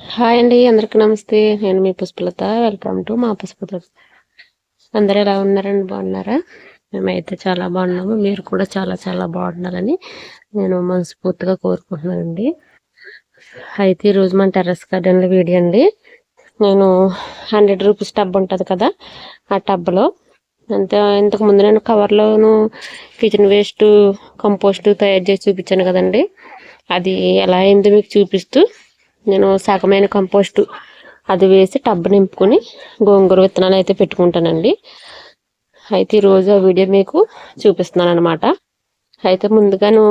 Hi అండి, అందరికీ నమస్తే. నేను మీ పుష్పలత. వెల్కమ్ టు మా పుష్పలత. అందరూ ఎలా ఉన్నారండి? బాగున్నారా? మేమైతే చాలా బాగున్నాము. మీరు కూడా చాలా చాలా బాగున్నారని నేను మనస్ఫూర్తిగా కోరుకుంటున్నానండి. అయితే ఈరోజు మన టెర్రస్ గార్డెన్లో వీడియో అండి. నేను 100 రూపీస్ టబ్ ఉంటుంది కదా, ఆ టబ్లో ఇంతకు ముందు నేను కవర్లోను కిచెన్ వేస్ట్ కంపోస్ట్ తయారు చేసి చూపించాను కదండి. అది ఎలా అయిందో మీకు చూపిస్తూ నేను సగమైన కంపోస్ట్ అది వేసి టబ్ నింపుకొని గోంగూర విత్తనాలు అయితే పెట్టుకుంటానండి. అయితే ఈరోజు ఆ వీడియో మీకు చూపిస్తున్నాను అనమాట. అయితే ముందుగాను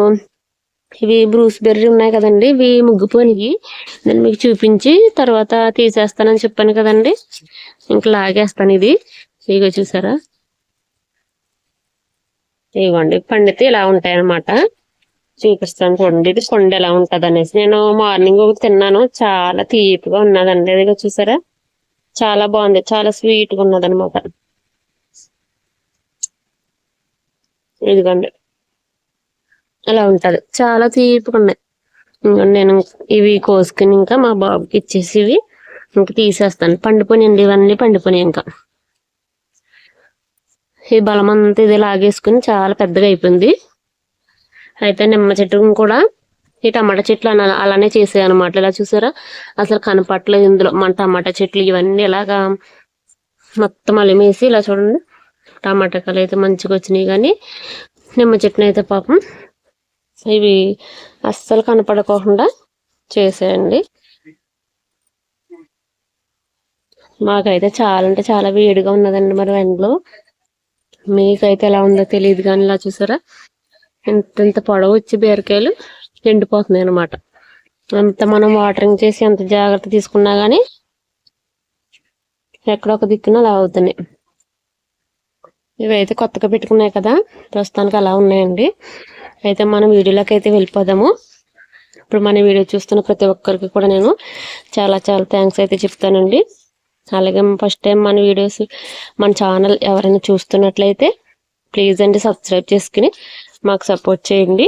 ఇవి బ్రూస్ బెర్రీ ఉన్నాయి కదండి, ఇవి ముగ్గిపోయినవి. నేను మీకు చూపించి తర్వాత తీసేస్తానని చెప్పాను కదండి. ఇంకా లాగేస్తాను. ఇది ఇగో చూసారా, ఇవ్వండి పండితే ఇలా ఉంటాయి అన్నమాట. చూపిస్తాను చూడండి, ఇది కొండ ఎలా ఉంటది అనేసి. నేను మార్నింగ్ ఒకటి తిన్నాను, చాలా తీపిగా ఉన్నదండి. ఇదిగో చూసారా, చాలా బాగుంది, చాలా స్వీట్ గా ఉన్నది అనమాట. ఇదిగోండి అలా ఉంటది, చాలా తీపిగా ఉన్నాయి. ఇంకోండి నేను ఇవి కోసుకుని ఇంకా మా బాబుకి ఇచ్చేసి ఇవి ఇంకా తీసేస్తాను. పండిపోయినండి, ఇవన్నీ పండిపోయినాయి. ఇంకా ఈ బలం అంతా ఇది లాగేసుకుని చాలా పెద్దగా అయిపోయింది. అయితే నిమ్మ చెట్టు కూడా ఈ టమాటా చెట్లు అలానే చేసాయి అనమాట. ఇలా చూసారా, అసలు కనపట్లేదు ఇందులో మన టమాటా చెట్లు ఇవన్నీ ఇలాగా మొత్తం అలిమేసి. ఇలా చూడండి, టమాటాకాయలు అయితే మంచిగా వచ్చినాయి, కానీ నిమ్మ చెట్టును అయితే పాపం ఇవి అస్సలు కనపడకోకుండా చేసేయండి. మాకైతే చాలా అంటే చాలా వేడిగా ఉన్నదండి మరి ఎండలో. మీకైతే ఎలా ఉందో తెలియదు, కానీ ఇలా చూసారా, ఎంత పొడవు వచ్చి బీరకాయలు ఎండిపోతున్నాయి అనమాట. అంత మనం వాటరింగ్ చేసి ఎంత జాగ్రత్త తీసుకున్నా గానీ ఎక్కడొక దిక్కున అలా అవుతున్నాయి. ఇవైతే కొత్తగా పెట్టుకున్నాయి కదా, ప్రస్తుతానికి అలా ఉన్నాయండి. అయితే మనం వీడియోలోకి అయితే వెళ్ళిపోదాము. ఇప్పుడు మన వీడియో చూస్తున్న ప్రతి ఒక్కరికి కూడా నేను చాలా చాలా థ్యాంక్స్ అయితే చెప్తానండి. అలాగే ఫస్ట్ టైం మన ఛానల్ ఎవరైనా చూస్తున్నట్లయితే ప్లీజ్ అండి సబ్స్క్రైబ్ చేసుకుని మాకు సపోర్ట్ చేయండి.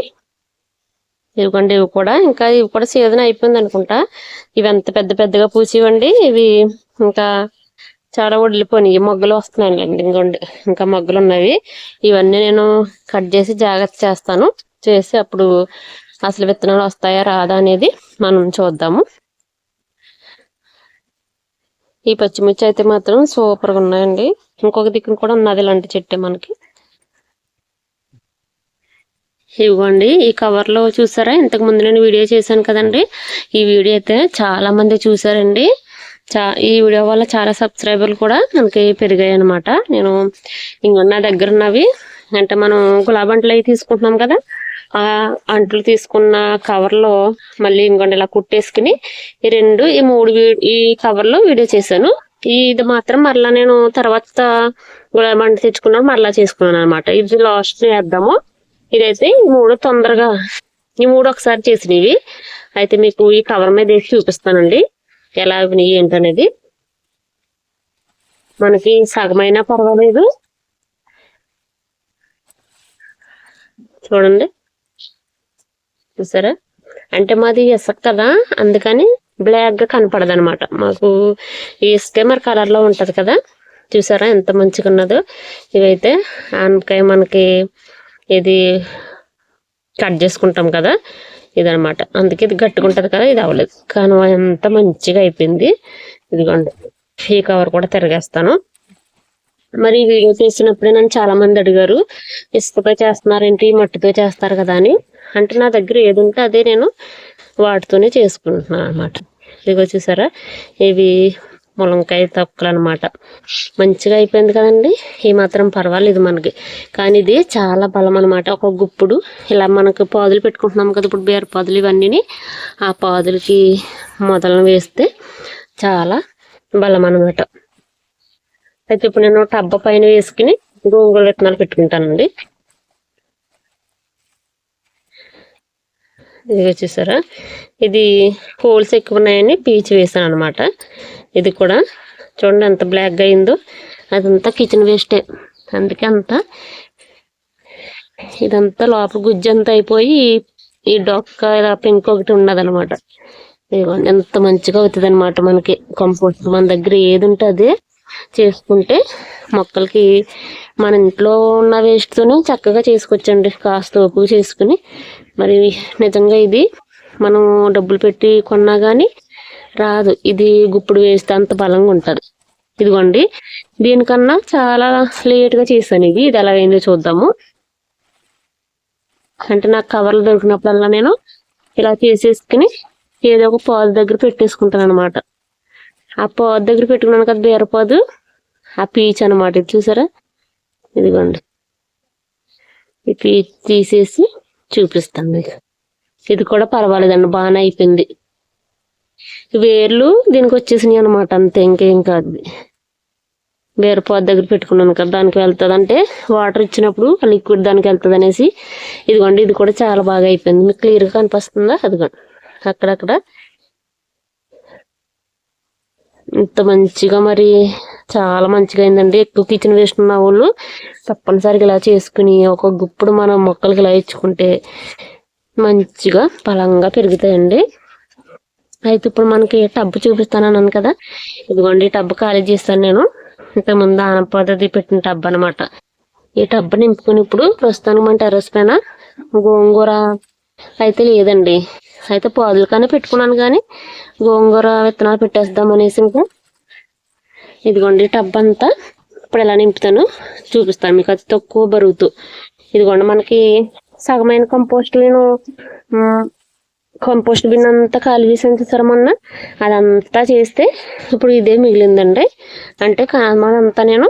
ఇవ్వండి, ఇవి కూడా సీజన్ అయిపోయింది అనుకుంటా. ఇవి ఎంత పెద్ద పెద్దగా పూసివండి. ఇవి ఇంకా చాలా వడిలిపోయినాయి, మొగ్గలు వస్తున్నాయండి. ఇంకోండి ఇంకా మొగ్గలు ఉన్నవి. ఇవన్నీ నేను కట్ చేసి జాగ్రత్త చేస్తాను. చేసి అప్పుడు అసలు విత్తనాలు వస్తాయా రాదా అనేది మనం చూద్దాము. ఈ పచ్చిమిర్చి అయితే మాత్రం సూపర్గా ఉన్నాయండి. ఇంకొక దిక్కున కూడా ఉన్నది ఇలాంటి చెట్టే మనకి. ఇవ్వండి, ఈ కవర్లో చూసారా, ఇంతకు ముందు నేను వీడియో చేశాను కదండి. ఈ వీడియో అయితే చాలా మంది చూసారండి. ఈ వీడియో వల్ల చాలా సబ్స్క్రైబర్లు కూడా మనకి పెరిగాయి అనమాట. నేను నా దగ్గర ఉన్నవి అంటే మనం గులాబీ అంట్లు అవి తీసుకుంటున్నాం కదా, ఆ అంట్లు తీసుకున్న కవర్లో మళ్ళీ ఇంకొండి ఇలా కుట్టేసుకుని ఈ మూడు ఈ కవర్లో వీడియో చేశాను. ఇది మాత్రం మరలా నేను తర్వాత గులాబీ అంట్లు తెచ్చుకున్నాను, మరలా చేసుకున్నాను అనమాట. ఇది లాస్ట్ వేద్దాము. ఇదైతే ఈ మూడు ఒకసారి చేసినవి. అయితే మీకు ఈ కవర్ మీద వేసి చూపిస్తానండి ఎలా అవినాయి ఏంటనేది. మనకి సగమైనా పర్వాలేదు. చూడండి, చూసారా, అంటే మాది ఇసుక కదా, అందుకని బ్లాక్ గా కనపడదు అనమాట. మాకు ఈ ఇసుకే మరి కలర్ లో ఉంటది కదా. చూసారా ఎంత మంచిగా ఉన్నదో. ఇవైతే ఆనపకాయ మనకి ఇది కట్ చేసుకుంటాం కదా, ఇదనమాట. అందుకే ఇది గట్టిగా ఉంటుంది కదా, ఇది అవ్వలేదు. కానీ ఎంత మంచిగా అయిపోయింది. ఇదిగోండి, ఈ కవర్ కూడా తిరగేస్తాను. మరి ఈ వీడియో చేసినప్పుడే నన్ను చాలా మంది అడిగారు, ఇసుకతో చేస్తున్నారేంటి, మట్టితో చేస్తారు కదా అని. అంటే నా దగ్గర ఏది ఉంటే అదే నేను వాటితోనే చేసుకుంటున్నాను అనమాట. ఇదిగో చూసారా, ఇవి ములంకాయ తొక్కలు అనమాట. మంచిగా అయిపోయింది కదండి. ఈ మాత్రం పర్వాలేదు మనకి, కానీ ఇది చాలా బలం అనమాట. ఒక గుప్పుడు ఇలా మనకు పాదులు పెట్టుకుంటున్నాం కదా, ఇప్పుడు బీర పాదులు ఇవన్నీ, ఆ పాదులకి మొదలను వేస్తే చాలా బలం అనమాట. అయితే ఇప్పుడు నేను టబ్బ పైన వేసుకుని గోంగూర విత్తనాలు పెట్టుకుంటానండి. ఇదిగో చూసారా, ఇది హోల్స్ ఎక్కువ ఉన్నాయని పీచు వేసాను అనమాట. ఇది కూడా చూడండి ఎంత బ్లాక్గా అయిందో. అదంతా కిచెన్ వేస్టే, అందుకే ఇదంతా లోపల గుజ్జు అంతా అయిపోయి ఈ డొక్క ఇలా పెంకు ఒకటి ఉన్నదనమాట. ఇదిగోండి ఎంత మంచిగా అవుతుంది అనమాట మనకి కంపోస్ట్. మన దగ్గర ఏది ఉంటే అదే చేసుకుంటే మొక్కలకి మన ఇంట్లో ఉన్న వేస్ట్తోనే చక్కగా చేసుకోవచ్చండి. కాస్త ఓపిక చేసుకుని. మరి నిజంగా ఇది మనం డబ్బులు పెట్టి కొన్నా కానీ రాదు. ఇది గుప్పుడు వేస్తే అంత బలంగా ఉంటుంది. ఇదిగోండి దీనికన్నా చాలా లేట్గా చేశాను. ఇది ఎలా అయిందో చూద్దాము. అంటే నాకు కవర్లు దొరికినప్పుడల్లా నేను ఇలా చేసేసుకుని ఏదో ఒక పాదు దగ్గర పెట్టేసుకుంటాను అనమాట. ఆ పాదు దగ్గర పెట్టుకున్నాను కదా బీరపాదు, ఆ పీచ్ అనమాట. ఇది చూసారా, ఇదిగోండి ఈ పీచ్ తీసేసి చూపిస్తాను మీకు. ఇది కూడా పర్వాలేదండి, బాగానే అయిపోయింది. వేర్లు దీనికి వచ్చేసినాయి అనమాట, అంతే, ఇంకేం కాదు. బీరపాదు దగ్గర పెట్టుకున్నాను కదా, దానికి వెళ్తుంది. అంటే వాటర్ ఇచ్చినప్పుడు లిక్విడ్ దానికి వెళ్తుంది అనేసి. ఇదిగోండి ఇది కూడా చాలా బాగా అయిపోయింది. మీకు క్లియర్గా కనిపిస్తుందా? అదిగోండి అక్కడక్కడ ఇంత మంచిగా, మరి చాలా మంచిగా అయిందండి. ఎక్కువ కిచెన్ వేస్ట్ ఉన్న వాళ్ళు తప్పనిసరిగా ఇలా చేసుకుని ఒక గుప్పుడు మనం మొక్కలకి ఇలా ఇచ్చుకుంటే మంచిగా బలంగా పెరుగుతాయండి. అయితే ఇప్పుడు మనకి టబ్బు చూపిస్తాను అన్నాను కదా, ఇదిగోండి టబ్బు ఖాళీ చేస్తాను నేను. ఇంతకుముందు ఆనప పద్ధతి పెట్టిన టబ్ అనమాట. ఈ టబ్బు నింపుకుని ఇప్పుడు ప్రస్తుతానికి మన టెర్రస్ పైన గోంగూర అయితే లేదండి. అయితే పాదులు కానీ పెట్టుకున్నాను, కానీ గోంగూర విత్తనాలు పెట్టేద్దాం అనేసి ఇంకా ఇదిగోండి టబ్ అంతా ఇప్పుడు ఎలా నింపుతాను చూపిస్తాను మీకు, అతి తక్కువ బరువుతూ. ఇదిగోండి మనకి సగమైన కంపోస్ట్ నేను కంపోస్ట్ బిన్ అంతా ఖాళీ చేసాను చూసారా మొన్న, అదంతా చేస్తే ఇప్పుడు ఇదే మిగిలిందండి. అంటే కామనంతా నేను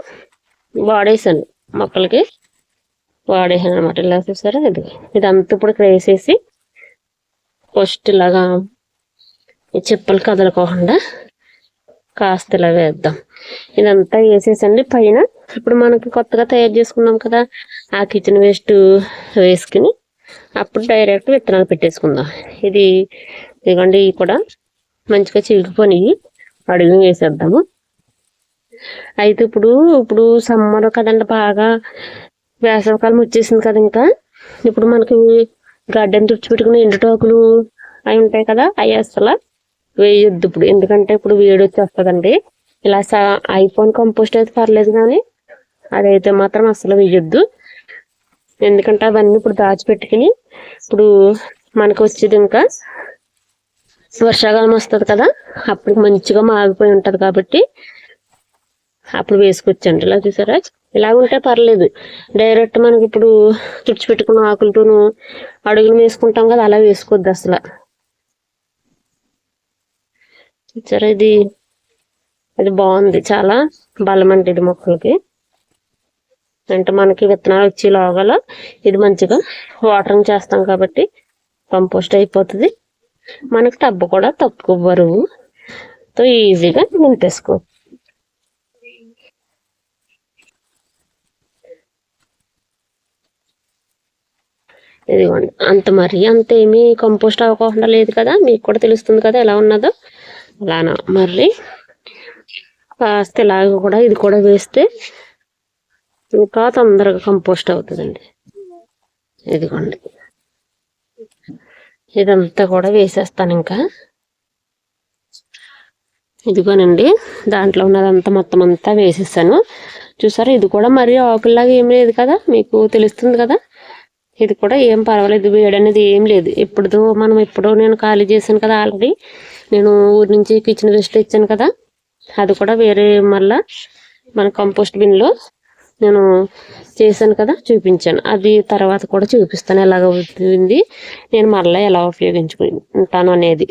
వాడేసాను, మొక్కలకి వాడేసాను అనమాట. ఇలా చూసారా, ఇదంతా ఇప్పుడు ఇక్కడ వేసేసి ఫస్ట్ ఇలాగా ఈ చెప్పులు కదలకోకుండా కాస్త ఇలా వేద్దాం. ఇదంతా వేసేసండి పైన. ఇప్పుడు మనకి కొత్తగా తయారు చేసుకున్నాం కదా ఆ కిచెన్ వేస్ట్ వేసుకుని అప్పుడు డైరెక్ట్ విత్తనాలు పెట్టేసుకుందాం. ఇదిగోండి ఇవి కూడా మంచిగా చిరిగిపోయి అడుగు వేసేద్దాము. అయితే ఇప్పుడు సమ్మర్ కదండి, బాగా వేసవకాలం వచ్చేసింది కదా. ఇంకా ఇప్పుడు మనకి గడ్డని తుడిచిపెట్టుకుని ఎండుటాకులు అవి ఉంటాయి కదా, అవి అసలు వేయొద్దు ఇప్పుడు. ఎందుకంటే ఇప్పుడు వేడి వచ్చేస్తుందండి. ఇలా అయిపోయిన కంపోస్ట్ అయితే పర్లేదు, కానీ అదైతే మాత్రం అసలు వేయొద్దు. ఎందుకంటే అవన్నీ ఇప్పుడు దాచిపెట్టుకుని ఇప్పుడు మనకు వచ్చేది ఇంకా వర్షాకాలం వస్తుంది కదా, అప్పుడు మంచిగా మాగిపోయి ఉంటుంది కాబట్టి అప్పుడు వేసుకోవచ్చండి. ఇలా చూసారా, ఇలా ఉంటే పర్లేదు. డైరెక్ట్ మనకి ఇప్పుడు తుడిచిపెట్టుకున్న ఆకులతోనూ అడుగులు వేసుకుంటాం కదా, అలా వేసుకోవద్దు అసలు. చూసారా, అది బాగుంది, చాలా బలం అంటే ఇది మొక్కలకి. అంటే మనకి విత్తనాలు వచ్చి లోగల ఇది మంచిగా వాటరింగ్ చేస్తాం కాబట్టి కంపోస్ట్ అయిపోతుంది. మనకి టబ్బు కూడా తక్కువ బరువుతో ఈజీగా నింపేసుకో. ఇదిగోండి అంత ఏమీ కంపోస్ట్ అవ్వకుండా లేదు కదా, మీకు కూడా తెలుస్తుంది కదా ఎలా ఉన్నదో. అలానా మళ్ళీ కాస్త ఇలాగ కూడా ఇది కూడా వేస్తే ఇంకా తొందరగా కంపోస్ట్ అవుతుందండి. ఇదిగోండి ఇదంతా కూడా వేసేస్తాను ఇంకా. ఇదిగోనండి దాంట్లో ఉన్నదంతా మొత్తం అంతా వేసేసాను. చూసారా, ఇది కూడా మరీ ఆకుల్లాగా ఏం లేదు కదా, మీకు తెలుస్తుంది కదా. ఇది కూడా ఏం పర్వాలేదు, వేడి అనేది ఏం లేదు. ఎప్పుడో నేను ఖాళీ చేశాను కదా ఆల్రెడీ. నేను ఊరి నుంచి కిచెన్ వేస్ట్ ఇచ్చాను కదా, అది కూడా వేరే మళ్ళా మన కంపోస్ట్ బిన్లో నేను చేశాను కదా, చూపించాను. అది తర్వాత కూడా చూపిస్తాను ఎలాగ అవుతుంది, నేను మళ్ళీ ఎలా ఉపయోగించుకుంటాను అనేది.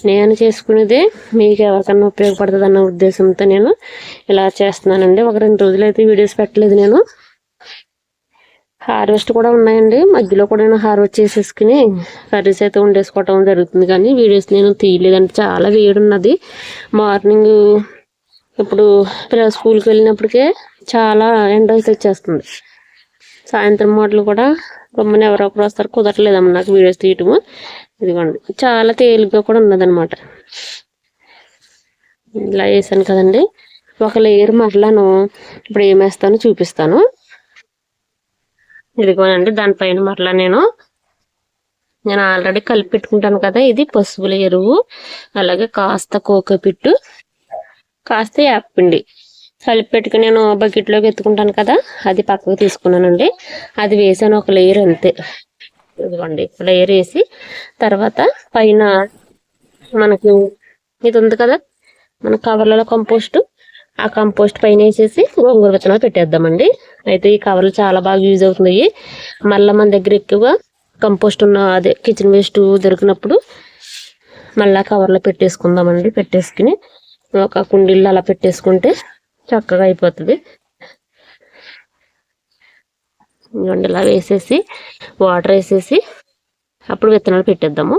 నేను చేసుకునేదే మీకు ఎవరికన్నా ఉపయోగపడుతుంది అన్న ఉద్దేశంతో నేను ఇలా చేస్తున్నానండి. 1-2 రోజులు అయితే వీడియోస్ పెట్టలేదు నేను. హార్వెస్ట్ కూడా ఉన్నాయండి, మధ్యలో కూడా నేను హార్వెస్ట్ చేసేసుకుని కర్రీస్ అయితే వండేసుకోవటం జరుగుతుంది, కానీ వీడియోస్ నేను తీయలేదంటే చాలా వేడి ఉన్నది. మార్నింగ్ ఇప్పుడు పిల్లలు స్కూల్కి వెళ్ళినప్పటికే చాలా ఎండ అయితే వచ్చేస్తుంది. సాయంత్రం మాటలు కూడా గమ్మని ఎవరో ఒకరు వస్తారు, కుదరలేదమ్మ నాకు వీడియోస్ తీయటము. ఇదిగోండి చాలా తేలిగ్గా కూడా ఉన్నదనమాట. ఇలా వేసాను కదండి, ఒక లేయర్ మరలాను ఇప్పుడు ఏం వేస్తానో చూపిస్తాను. ఇదిగోనండి దానిపైన మరలా నేను నేను ఆల్రెడీ కలిపి పెట్టుకుంటాను కదా. ఇది పసుపుల ఎరువు, అలాగే కాస్త కోకోపిట్టు, కాస్త యాపిండి కలిపి పెట్టుకుని నేను బకెట్లోకి ఎత్తుకుంటాను కదా, అది పక్కకు తీసుకున్నానండి. అది వేసాను ఒక లేయర్ అంతే. ఇదిగోండి లేయర్ వేసి తర్వాత పైన మనకి ఇది ఉంది కదా మన కవర్లలో కంపోస్ట్, ఆ కంపోస్ట్ పైన వేసేసి గోంగూర విత్తనాలు పెట్టేద్దామండి. అయితే ఈ కవర్లు చాలా బాగా యూజ్ అవుతున్నాయి. మళ్ళీ మన దగ్గర ఎక్కువ కంపోస్ట్ ఉన్న అదే కిచెన్ వేస్ట్ దొరికినప్పుడు మళ్ళీ కవర్లో పెట్టేసుకుందామండి. పెట్టేసుకుని ఒక కుండీల్లో అలా పెట్టేసుకుంటే చక్కగా అయిపోతుంది. ఇలా వేసేసి వాటర్ వేసేసి అప్పుడు విత్తనాలు పెట్టేద్దాము.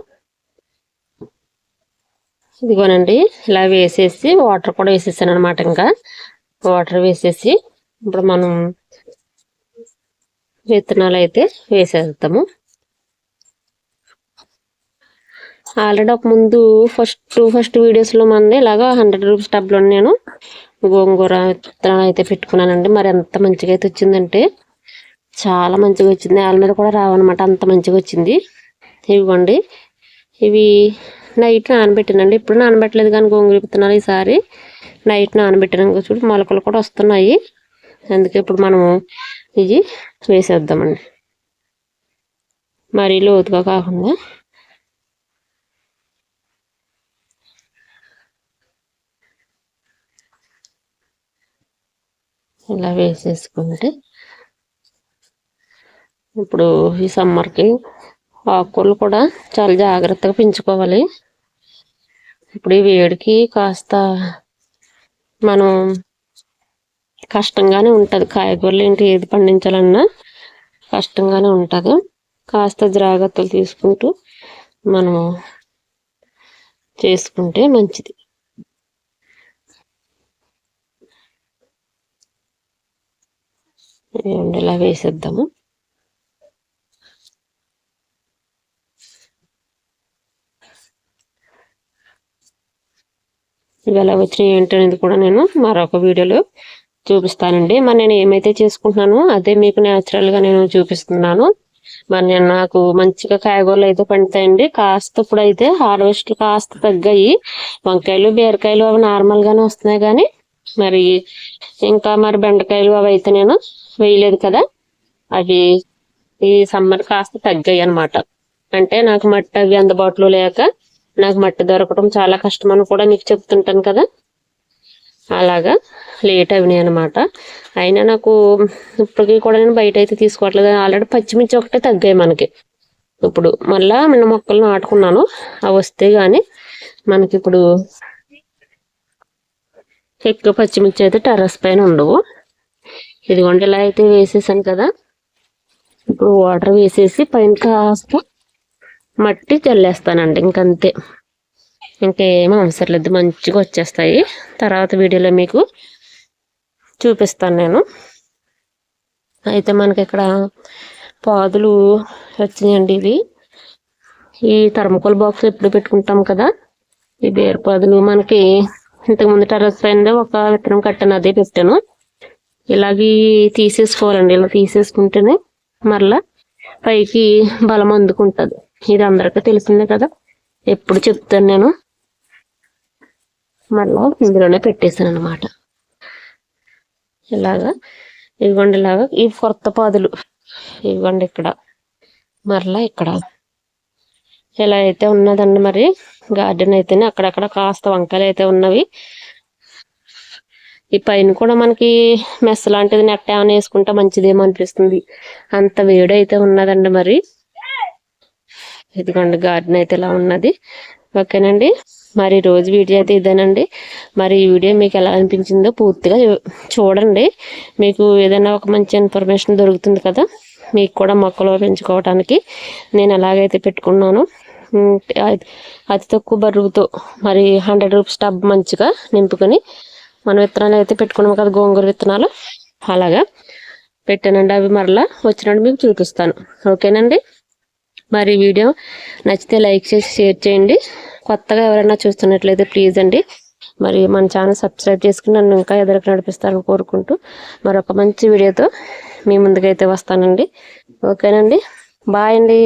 ఇదిగోనండి ఇలా వేసేసి వాటర్ కూడా వేసేసాను అనమాట. ఇంకా వాటర్ వేసేసి ఇప్పుడు మనం విత్తనాలు అయితే వేసేద్దాము. ఆల్రెడీ ఒక ముందు ఫస్ట్ వీడియోస్లో మంది ఇలాగా 100 రూపీస్ టబ్లో నేను గోంగూర విత్తనాలు అయితే పెట్టుకున్నానండి. మరి ఎంత మంచిగా అయితే వచ్చిందంటే చాలా మంచిగా వచ్చింది. నేల మీద కూడా రావన్నమాట, అంత మంచిగా వచ్చింది. ఇవ్వండి ఇవి నైట్ నానబెట్టానండి. ఇప్పుడు నానబెట్టలేదు కానీ గోంగూర విత్తనాలు ఈసారి నైట్ నానబెట్టాను. చూడు మొలకలు కూడా వస్తున్నాయి. అందుకే ఇప్పుడు మనము ఇది వేసేద్దామండి. మరీ లోతుగా కాకుండా ఇలా వేసేసుకుంటే ఇప్పుడు ఈ సమ్మర్కి ఆకుకూరలు కూడా చాలా జాగ్రత్తగా పెంచుకోవాలి. ఇప్పుడు ఈ వేడికి కాస్త మనం కష్టంగానే ఉంటుంది. కాయగూరలు ఏంటి ఏది పండించాలన్నా కష్టంగానే ఉంటుంది. కాస్త జాగ్రత్తలు తీసుకుంటూ మనము చేసుకుంటే మంచిది. ఇలా వేసేద్దాము. ఇవి ఎలా వచ్చినాయి ఏంటనేది కూడా నేను మరొక వీడియోలో చూపిస్తానండి. మరి నేను ఏమైతే చేసుకుంటున్నానో అదే మీకు న్యాచురల్గా నేను చూపిస్తున్నాను. మరి నేను నాకు మంచిగా కాయగూరలు అయితే పండుతాయండి. కాస్త ఇప్పుడైతే హార్వెస్ట్ కాస్త తగ్గాయి. వంకాయలు బీరకాయలు అవి నార్మల్గానే వస్తున్నాయి కానీ మరి ఇంకా మరి బెండకాయలు అవి అయితే నేను వేయలేదు కదా, అవి ఈ సమ్మర్ కాస్త తగ్గాయి అనమాట. అంటే నాకు మట్టి అవి అందుబాటులో లేక నాకు మట్టి దొరకడం చాలా కష్టం అని కూడా మీకు చెప్తుంటాను కదా, అలాగా లేట్ అయినాయి అనమాట. అయినా నాకు ఇప్పటికీ కూడా నేను బయట అయితే తీసుకోవట్లేదు. ఆల్రెడీ పచ్చిమిర్చి ఒకటే తగ్గాయి మనకి. ఇప్పుడు మళ్ళా నిన్న మొక్కలు నాటుకున్నాను, అవి వస్తే కానీ మనకి ఇప్పుడు ఎక్కువ పచ్చిమిర్చి అయితే టెర్రస్ పైన ఉండవు. ఇదిగోండి ఇలా అయితే వేసేసాను కదా. ఇప్పుడు వాటర్ వేసేసి పైన కాస్త మట్టి చల్లేస్తానండి. ఇంకంతే, ఇంకేమీ అవసరం లేదు, మంచిగా వచ్చేస్తాయి. తర్వాత వీడియోలో మీకు చూపిస్తాను నేను. అయితే మనకి ఇక్కడ పాదులు వచ్చినాయండి. ఇవి ఈ థర్మకోల్ బాక్స్ ఎప్పుడు పెట్టుకుంటాం కదా, ఈ బీరపాదులు మనకి ఇంతకుముందు టెర్రస్ పైన ఒక విత్తనం కట్టాను, అదే పెట్టాను. ఇలాగే తీసేసుకోవాలండి. ఇలా తీసేసుకుంటేనే మరలా పైకి బలం అందుకుంటుంది. ఇది అందరికీ తెలిసిందే కదా, ఎప్పుడు చెప్తాను నేను. మళ్ళా ఇందులోనే పెట్టేసాను అనమాట. ఇలాగా ఇవ్వండి, ఇలాగా ఈ కొత్త పాదులు ఇవ్వండి. ఇక్కడ మరలా ఇక్కడ ఇలా అయితే ఉన్నదండి. మరి గార్డెన్ అయితేనే అక్కడక్కడ కాస్త వంకాయలు అయితే ఉన్నవి. ఈ పైన కూడా మనకి మెస్ లాంటిది నెట్ ఏమైనా వేసుకుంటే మంచిదేమో అనిపిస్తుంది, అంత వేడి అయితే ఉన్నదండి. మరి ఇదిగోండి గార్డెన్ అయితే ఇలా ఉన్నది. ఓకేనండి, మరి రోజు వీడియో అయితే ఇదేనండి. మరి ఈ వీడియో మీకు ఎలా అనిపించిందో పూర్తిగా చూడండి. మీకు ఏదైనా ఒక మంచి ఇన్ఫర్మేషన్ దొరుకుతుంది కదా, మీకు కూడా మొక్కలు పెంచుకోవడానికి. నేను ఎలాగైతే పెట్టుకున్నాను, అతి తక్కువ బరువుతో మరి 100 రూపీస్ టబ్ మంచిగా నింపుకొని మన విత్తనాలు అయితే పెట్టుకున్నాము కదా, గోంగూర విత్తనాలు అలాగా పెట్టానండి. అవి మరలా వచ్చినట్టు మీకు చూపిస్తాను. ఓకేనండి, మరి వీడియో నచ్చితే లైక్ చేసి షేర్ చేయండి. కొత్తగా ఎవరైనా చూస్తున్నట్లయితే ప్లీజ్ అండి మరి మన ఛానల్ సబ్స్క్రైబ్ చేసుకుని నన్ను ఇంకా ఎదురుకు నడిపిస్తారని కోరుకుంటూ మరొక మంచి వీడియోతో మీ ముందుకైతే వస్తానండి. ఓకేనండి, బాయ్ అండి.